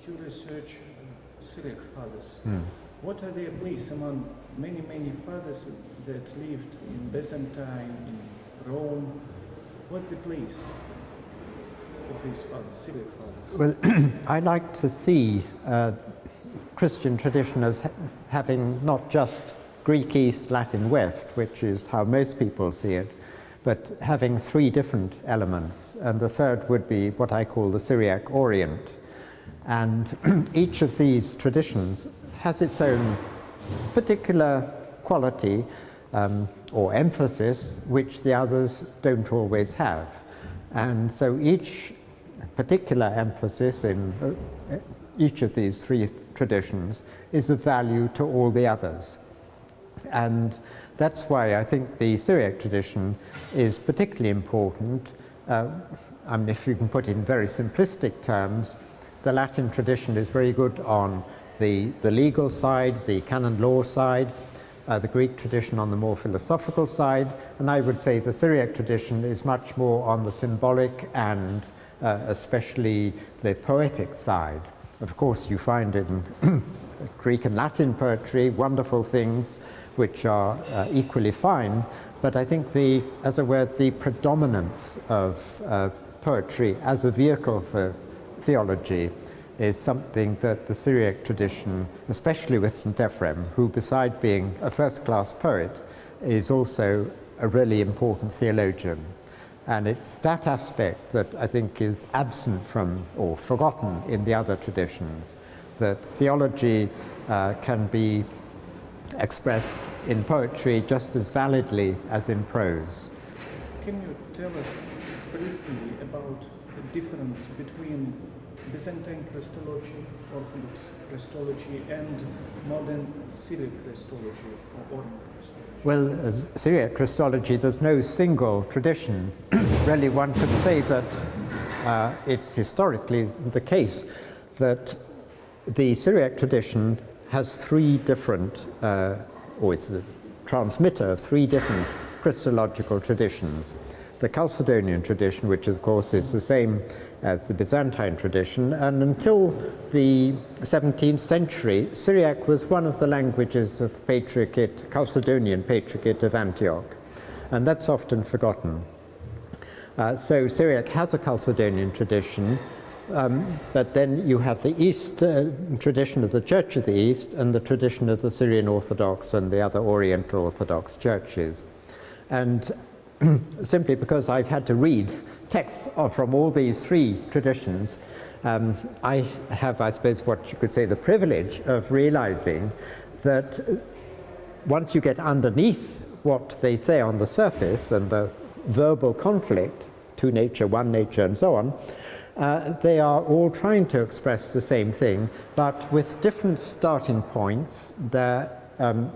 you research Syriac fathers. What are their place among many fathers that lived in Byzantine, in Rome? What's the place of these fathers, Syriac fathers? Well, I like to see Christian tradition as having not just Greek East, Latin West, which is how most people see it, but having three different elements. And the third would be what I call the Syriac Orient. And each of these traditions has its own particular quality or emphasis, which the others don't always have. And so each particular emphasis in each of these three traditions is of value to all the others. And that's why I think the Syriac tradition is particularly important. I mean, if you can put it in very simplistic terms, the Latin tradition is very good on the legal side, the canon law side, the Greek tradition on the more philosophical side, and I would say the Syriac tradition is much more on the symbolic and especially the poetic side. Of course, you find in Greek and Latin poetry wonderful things which are equally fine, but I think as it were, the predominance of poetry as a vehicle for theology is something that the Syriac tradition, especially with St. Ephrem, who beside being a first-class poet, is also a really important theologian. And it's that aspect that I think is absent from or forgotten in the other traditions, that theology can be expressed in poetry just as validly as in prose. Can you tell us briefly about the difference between Byzantine Christology, Orthodox Christology, and modern Syriac Christology or Orthodox Christology? Well, as Syriac Christology, there's no single tradition. Really, one could say that it's historically the case that the Syriac tradition has three different, or it's a transmitter of three different Christological traditions. The Chalcedonian tradition, which of course is the same as the Byzantine tradition, and until the 17th century, Syriac was one of the languages of the Patriarchate, Chalcedonian Patriarchate of Antioch, and that's often forgotten. So Syriac has a Chalcedonian tradition, but then you have the East tradition of the Church of the East and the tradition of the Syrian Orthodox and the other Oriental Orthodox churches. And simply because I've had to read texts from all these three traditions, I have, I suppose, what you could say the privilege of realizing that once you get underneath what they say on the surface and the verbal conflict, two nature, one nature, and so on, they are all trying to express the same thing, but with different starting points.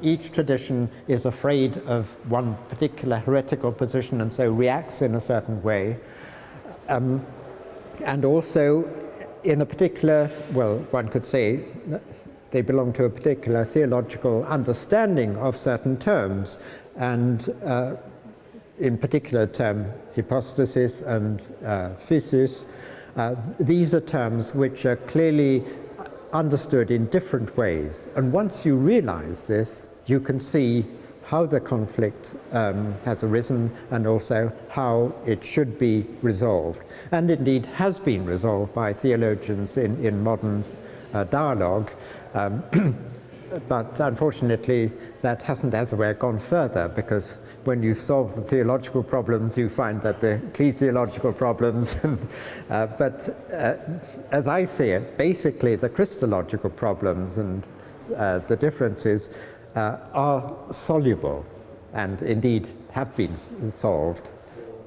Each tradition is afraid of one particular heretical position and so reacts in a certain way. And also in a particular, well, one could say they belong to a particular theological understanding of certain terms, and in particular term hypostasis and physis. These are terms which are clearly understood in different ways, and once you realize this, you can see how the conflict has arisen and also how it should be resolved, and indeed has been resolved by theologians in modern dialogue, but unfortunately that hasn't, as it were, gone further, because when you solve the theological problems, you find that the ecclesiological problems, but as I see it, basically the Christological problems and the differences are soluble and indeed have been solved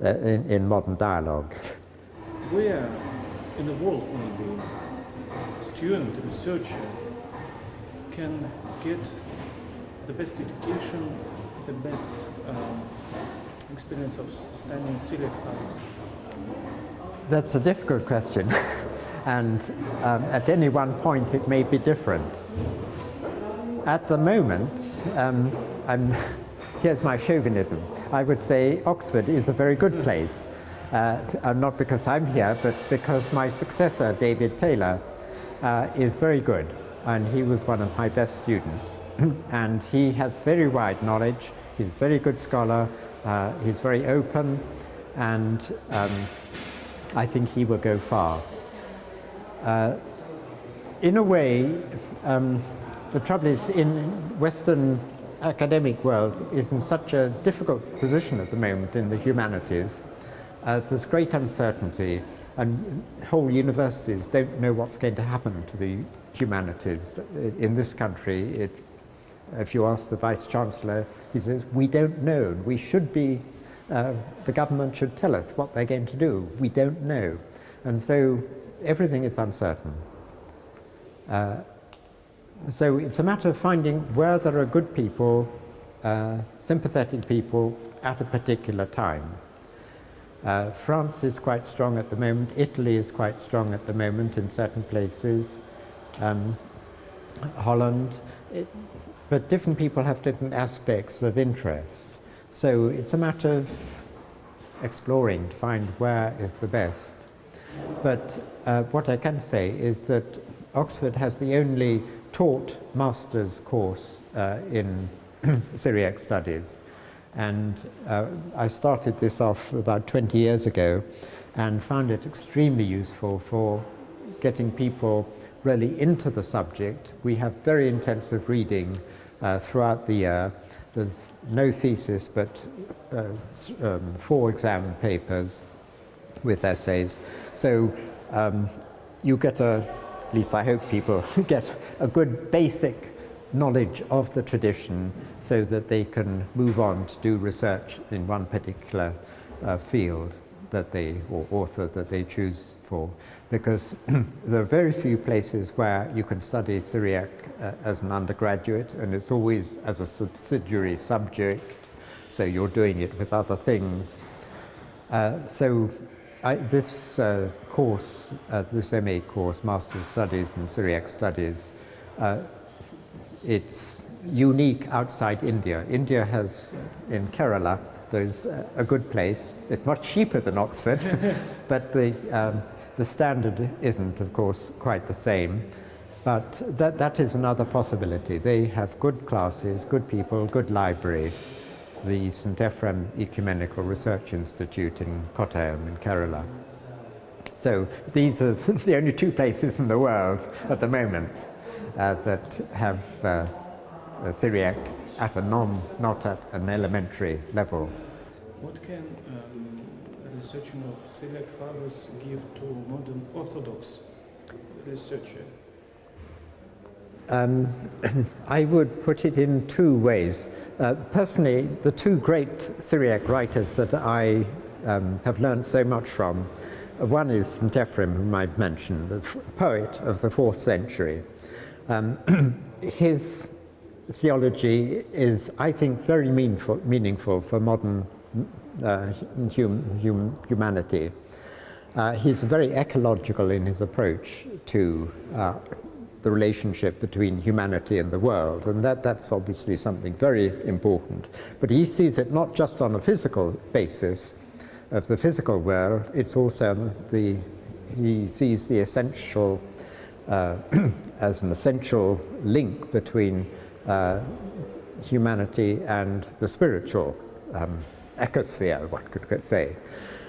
in modern dialogue. Where in the world maybe a student, a researcher can get the best education, the best experience of studying Syriac fathers? That's a difficult question, and at any one point it may be different. At the moment, here's my chauvinism. I would say Oxford is a very good place, not because I'm here, but because my successor, David Taylor, is very good, and he was one of my best students. And he has very wide knowledge, he's a very good scholar, he's very open, and I think he will go far. In a way, the trouble is, in Western academic world is in such a difficult position at the moment in the humanities. There's great uncertainty, and whole universities don't know what's going to happen to the humanities. In this country, it's, if you ask the Vice-Chancellor, he says, we don't know. We should be, the government should tell us what they're going to do. We don't know. And so everything is uncertain. So it's a matter of finding where there are good people, sympathetic people at a particular time. France is quite strong at the moment, Italy is quite strong at the moment in certain places, Holland, but different people have different aspects of interest. So it's a matter of exploring to find where is the best. But what I can say is that Oxford has the only taught master's course in Syriac studies. And I started this off about 20 years ago and found it extremely useful for getting people really into the subject. We have very intensive reading throughout the year. There's no thesis, but 4 exam papers with essays. So you get at least I hope people get a good basic knowledge of the tradition so that they can move on to do research in one particular field that they, or author that they choose for. Because there are very few places where you can study Syriac as an undergraduate, and it's always as a subsidiary subject, so you're doing it with other things. This course, this MA course, Master's Studies in Syriac Studies, it's unique outside India. India has, in Kerala, there's a good place. It's much cheaper than Oxford, but the standard isn't, of course, quite the same. But that is another possibility. They have good classes, good people, good library. The St. Ephrem Ecumenical Research Institute in Kottayam in Kerala. So these are the only 2 places in the world at the moment that have Syriac at a not at an elementary level. What can a researcher of Syriac fathers give to modern Orthodox researcher? I would put it in 2 ways. Personally, the 2 great Syriac writers that I have learned so much from, one is St. Ephrem, whom I've mentioned, the poet of the 4th century. His theology is, I think, very meaningful for modern humanity. He's very ecological in his approach to the relationship between humanity and the world, and that's obviously something very important. But he sees it not just on a physical basis of the physical world, it's also he sees the essential as an essential link between humanity and the spiritual ecosphere, one could say.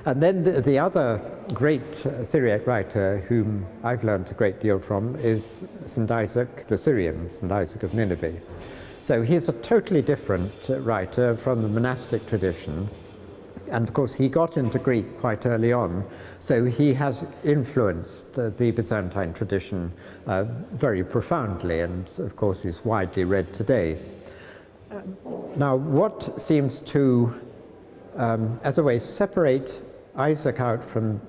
And then the other great Syriac writer whom I've learned a great deal from is St. Isaac the Syrian, St. Isaac of Nineveh. So he's a totally different writer from the monastic tradition. And of course he got into Greek quite early on, so he has influenced the Byzantine tradition very profoundly, and of course is widely read today. Now what seems to, as a way, separate Isaac out from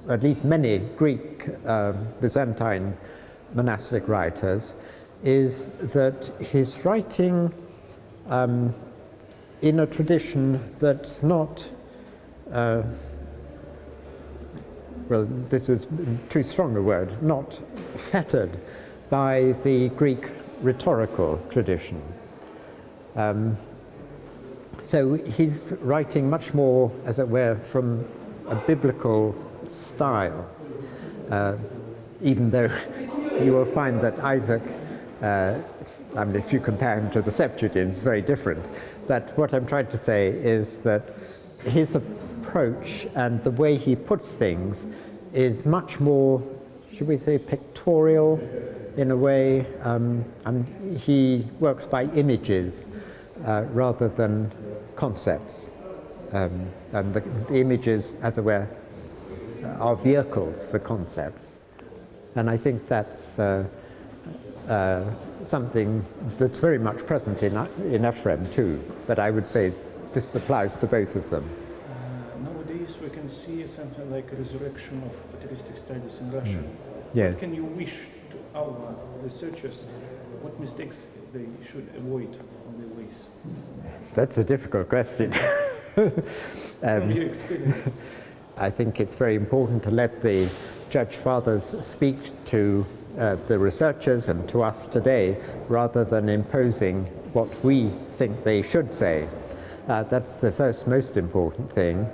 at least many Greek Byzantine monastic writers is that his writing in a tradition that's not, well, this is too strong a word, not fettered by the Greek rhetorical tradition. So he's writing much more, as it were, from a biblical style. even though you will find that Isaac, if you compare him to the Septuagint, it's very different. But what I'm trying to say is that his approach and the way he puts things is much more, should we say, pictorial in a way. He works by images rather than concepts. And the images, as it were, are vehicles for concepts. And I think that's something that's very much present in Ephraim too, but I would say this applies to both of them. Nowadays we can see something like a resurrection of patristic studies in Russia. Yes. What can you wish to our researchers, what mistakes they should avoid on their ways? That's a difficult question. From your experience. I think it's very important to let the Church Fathers speak to the researchers and to us today, rather than imposing what we think they should say. That's the first most important thing.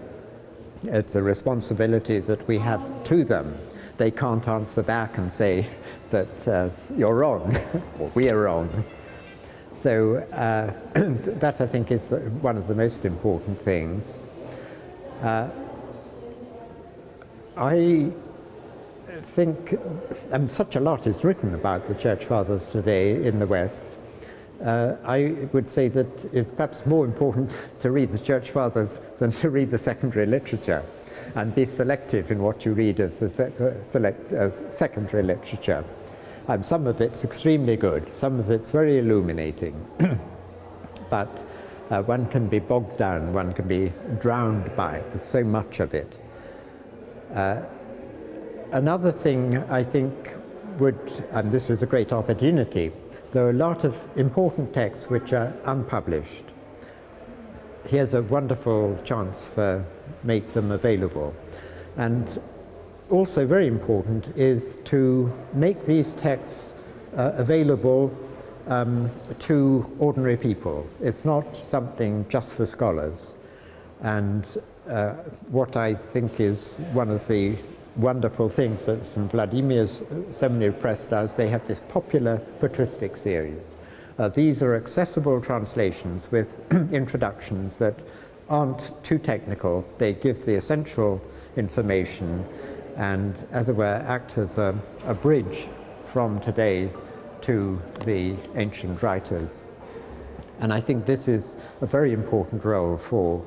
It's a responsibility that we have to them. They can't answer back and say that you're wrong, or we are wrong. So that, I think, is one of the most important things. I think such a lot is written about the Church Fathers today in the West. I would say that it's perhaps more important to read the Church Fathers than to read the secondary literature, and be selective in what you read of the secondary literature. Some of it's extremely good, some of it's very illuminating, but one can be bogged down, one can be drowned by it. There's so much of it. Another thing I think would, and this is a great opportunity, there are a lot of important texts which are unpublished. Here's a wonderful chance to make them available. And also very important is to make these texts available to ordinary people. It's not something just for scholars. And what I think is one of the wonderful things that St. Vladimir's Seminary Press does, they have this popular patristic series. These are accessible translations with introductions that aren't too technical. They give the essential information and, as it were, act as a bridge from today to the ancient writers. And I think this is a very important role for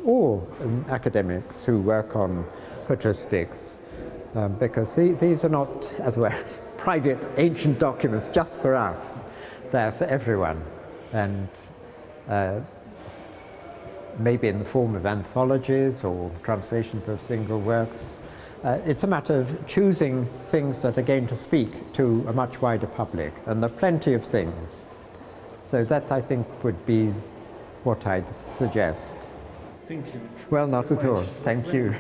all academics who work on patristics, because these are not, as it were, private ancient documents just for us. They're for everyone, and maybe in the form of anthologies or translations of single works. It's a matter of choosing things that are going to speak to a much wider public, and there are plenty of things. So that, I think, would be what I'd suggest. Thank you. Well, not at all. Thank you.